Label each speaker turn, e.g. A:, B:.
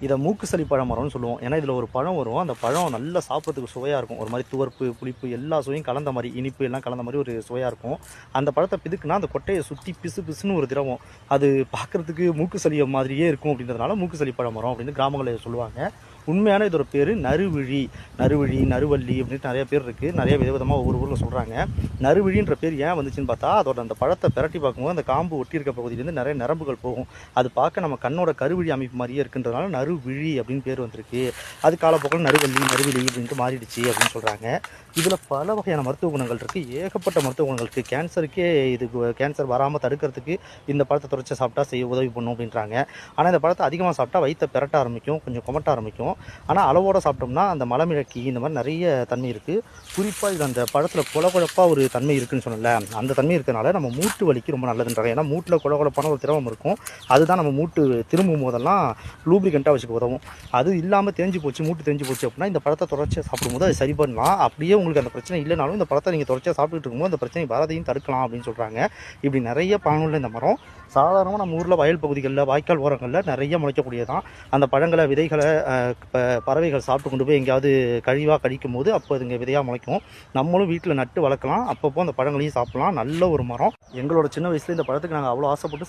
A: இதை மூக்கு சளி பழ மரம்னு சொல்லுவோம். ஏன்னா இதில் ஒரு பழம் வரும். அந்த பழம் நல்லா சாப்பிட்றதுக்கு சுவையாக இருக்கும். ஒரு மாதிரி துவர்ப்பு, புளிப்பு எல்லா சுவையும் கலந்த மாதிரி, இனிப்பு எல்லாம் கலந்த மாதிரி ஒரு சுவையாக இருக்கும். அந்த பழத்தை பிதுக்குனா அந்த கொட்டையை சுற்றி பிசு பிசுன்னு ஒரு திரவம். அது பார்க்குறதுக்கு மூக்கு சளியை மாதிரியே இருக்கும். அப்படின்றதுனால மூக்கு சளி பழ மரம் அப்படின்னு கிராமங்களில் சொல்லுவாங்க. உண்மையான இதோட பேர் நறுவிழி, நறுவல்லி அப்படின்ட்டு நிறைய பேர் இருக்குது. நிறைய விதவிதமாக ஒவ்வொரு ஊரில் சொல்கிறாங்க. நறுவிழின்ற பேர் ஏன் வந்துச்சுன்னு பார்த்தா, அதோட அந்த பழத்தை பிரட்டி பார்க்கும்போது அந்த காம்பு ஒட்டி இருக்க பகுதியிலேருந்து நிறைய நரம்புகள் போகும். அது பார்க்க நம்ம கண்ணோட கருவிழி அமைப்பு மாதிரியே இருக்குன்றதுனால நறுவிழி அப்படின்னு பேர் வந்திருக்கு. அது காலப்போக்கில் நறுவிழி அப்படின்ட்டு மாறிடுச்சு அப்படின்னு சொல்கிறாங்க. இதில் பல வகையான மருத்துவ குணங்கள் இருக்குது. ஏகப்பட்ட மருத்துவ குணங்கள் இருக்குது. கேன்சருக்கே கேன்சர் வராமல் தடுக்கிறதுக்கு இந்த பழத்தை துடைச்சி சாப்பிட்டா உதவி பண்ணும் அப்படின்றாங்க. ஆனால் இந்த பழத்தை அதிகமாக சாப்பிட்டா வயிற்றை பெரட்ட ஆரம்பிக்கும், கொஞ்சம் கொமட்ட ஆரம்பிக்கும். ஆனால் அளவோடு சாப்பிட்டோம்னா அந்த மலமிழக்கி இந்த மாதிரி நிறைய தன்மை இருக்குது. குறிப்பாக இது அந்த பழத்தில் குழகுழப்பாக ஒரு தன்மை இருக்குதுன்னு சொன்னல, அந்த தன்மை இருக்கிறதுனால நம்ம மூட்டு வலிக்கு ரொம்ப நல்லதுன்றாங்க. ஏன்னா மூட்டில் குழகுழப்பான ஒரு திரவம் இருக்கும். அதுதான் நம்ம மூட்டு திரும்பும் போதெல்லாம் லூப்ரிகண்ட்டாக வச்சுக்க உதவும். அது இல்லாமல் மூட்டு தேஞ்சு போச்சு அப்படின்னா இந்த பழத்தை தொடர்ச்சியாக சாப்பிடும்போது அது சரி பண்ணலாம். அப்படியே உங்களுக்கு அந்த பிரச்சனை இல்லைனாலும் இந்த பழத்தை நீங்கள் தொடர்ச்சியாக சாப்பிட்டுட்டு இருக்கும்போது அந்த பிரச்சனை வரதையும் தடுக்கலாம் அப்படின்னு சொல்கிறாங்க. இப்படி நிறைய பயனுள்ள இந்த மரம் சாதாரணமாக நம்ம ஊரில் வயல் பகுதிகளில், வாய்க்கால் ஓரங்களில் நிறைய முளைக்கக்கூடியதான். அந்த பழங்களை, விதைகளை பறவைகள் சாப்பிட்டு கொண்டு போய் எங்கேயாவது கழிவாக கழிக்கும் போது அப்போ அதுங்க விதையாக முளைக்கும். நம்மளும் வீட்டில் நட்டு வளர்க்கலாம். அப்பப்போ அந்த பழங்களையும் சாப்பிட்லாம். நல்ல ஒரு மரம். எங்களோட சின்ன வயசில் இந்த பழத்துக்கு நாங்கள் அவ்வளோ ஆசைப்பட்டு